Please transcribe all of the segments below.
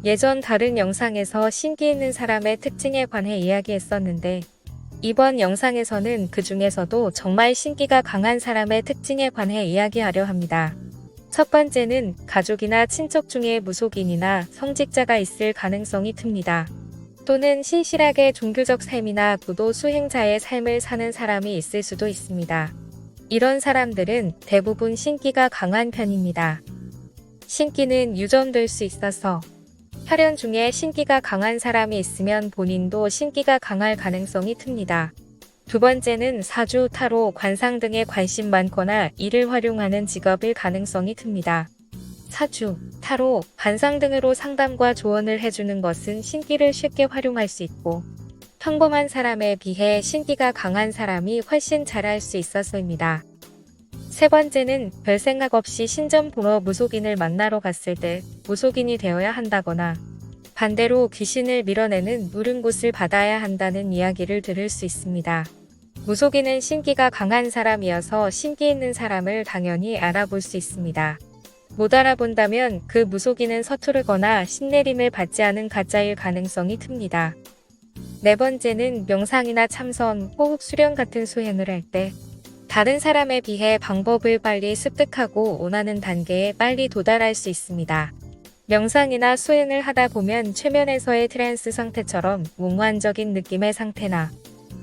예전 다른 영상에서 신기 있는 사람의 특징에 관해 이야기했었는데 이번 영상에서는 그 중에서도 정말 신기가 강한 사람의 특징에 관해 이야기하려 합니다. 첫 번째는 가족이나 친척 중에 무속인이나 성직자가 있을 가능성이 큽니다. 또는 신실하게 종교적 삶이나 구도 수행자의 삶을 사는 사람이 있을 수도 있습니다. 이런 사람들은 대부분 신기가 강한 편입니다. 신기는 유전될 수 있어서 혈연 중에 신기가 강한 사람이 있으면 본인도 신기가 강할 가능성이 큽니다. 두 번째는 사주, 타로, 관상 등에 관심 많거나 이를 활용하는 직업일 가능성이 큽니다. 사주, 타로, 관상 등으로 상담과 조언을 해주는 것은 신기를 쉽게 활용할 수 있고 평범한 사람에 비해 신기가 강한 사람이 훨씬 잘할 수 있어서입니다. 세 번째는 별 생각 없이 신점 보러 무속인을 만나러 갔을 때 무속인이 되어야 한다거나 반대로 귀신을 밀어내는 누른 곳을 받아야 한다는 이야기를 들을 수 있습니다. 무속인은 신기가 강한 사람이어서 신기 있는 사람을 당연히 알아볼 수 있습니다. 못 알아본다면 그 무속인은 서투르거나 신내림을 받지 않은 가짜일 가능성이 큽니다. 네 번째는 명상이나 참선, 호흡 수련 같은 수행을 할 때 다른 사람에 비해 방법을 빨리 습득하고 원하는 단계에 빨리 도달할 수 있습니다. 명상이나 수행을 하다 보면 최면에서의 트랜스 상태처럼 몽환적인 느낌의 상태나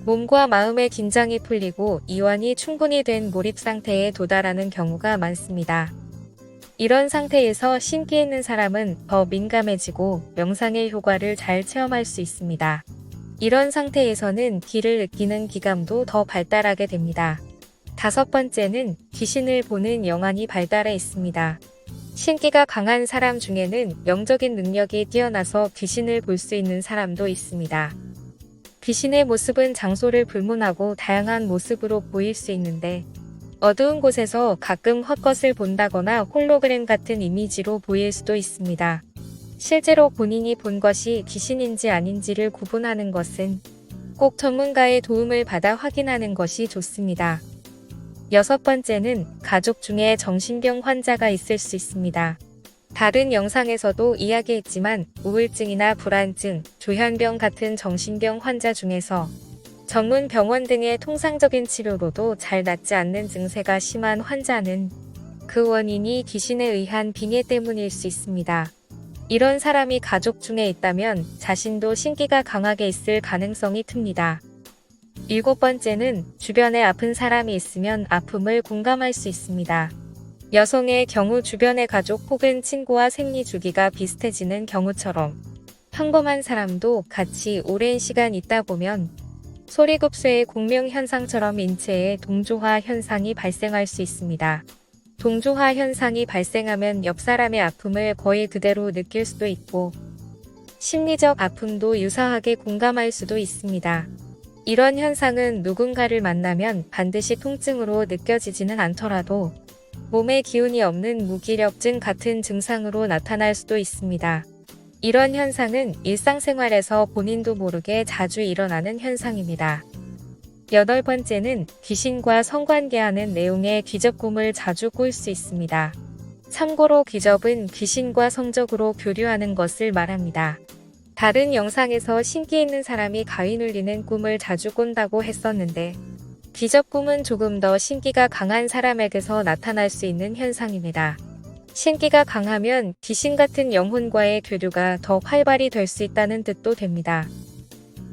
몸과 마음의 긴장이 풀리고 이완이 충분히 된 몰입 상태에 도달하는 경우가 많습니다. 이런 상태에서 신기 있는 사람은 더 민감해지고 명상의 효과를 잘 체험할 수 있습니다. 이런 상태에서는 기를 느끼는 기감도 더 발달하게 됩니다. 다섯 번째는 귀신을 보는 영안이 발달해 있습니다. 신기가 강한 사람 중에는 영적인 능력이 뛰어나서 귀신을 볼 수 있는 사람도 있습니다. 귀신의 모습은 장소를 불문하고 다양한 모습으로 보일 수 있는데 어두운 곳에서 가끔 헛것을 본다거나 홀로그램 같은 이미지로 보일 수도 있습니다. 실제로 본인이 본 것이 귀신인지 아닌지를 구분하는 것은 꼭 전문가의 도움을 받아 확인하는 것이 좋습니다. 여섯 번째는 가족 중에 정신병 환자가 있을 수 있습니다. 다른 영상에서도 이야기했지만 우울증이나 불안증, 조현병 같은 정신병 환자 중에서 전문 병원 등의 통상적인 치료로도 잘 낫지 않는 증세가 심한 환자는 그 원인이 귀신에 의한 빙의 때문일 수 있습니다. 이런 사람이 가족 중에 있다면 자신도 신기가 강하게 있을 가능성이 큽니다. 일곱 번째는 주변에 아픈 사람이 있으면 아픔을 공감할 수 있습니다. 여성의 경우 주변의 가족 혹은 친구와 생리 주기가 비슷해지는 경우처럼 평범한 사람도 같이 오랜 시간 있다 보면 소리급수의 공명 현상처럼 인체에 동조화 현상이 발생할 수 있습니다. 동조화 현상이 발생하면 옆 사람의 아픔을 거의 그대로 느낄 수도 있고 심리적 아픔도 유사하게 공감할 수도 있습니다. 이런 현상은 누군가를 만나면 반드시 통증으로 느껴지지는 않더라도 몸에 기운이 없는 무기력증 같은 증상으로 나타날 수도 있습니다. 이런 현상은 일상생활에서 본인도 모르게 자주 일어나는 현상입니다. 여덟 번째는 귀신과 성관계하는 내용의 귀접꿈을 자주 꿀 수 있습니다. 참고로 귀접은 귀신과 성적으로 교류하는 것을 말합니다. 다른 영상에서 신기 있는 사람이 가위 눌리는 꿈을 자주 꾼다고 했었는데 귀접꿈은 조금 더 신기가 강한 사람에게서 나타날 수 있는 현상입니다. 신기가 강하면 귀신 같은 영혼과의 교류가 더 활발히 될 수 있다는 뜻도 됩니다.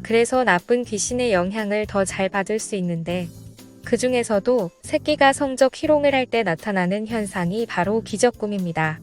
그래서 나쁜 귀신의 영향을 더 잘 받을 수 있는데 그 중에서도 새끼가 성적 희롱을 할 때 나타나는 현상이 바로 귀접꿈입니다.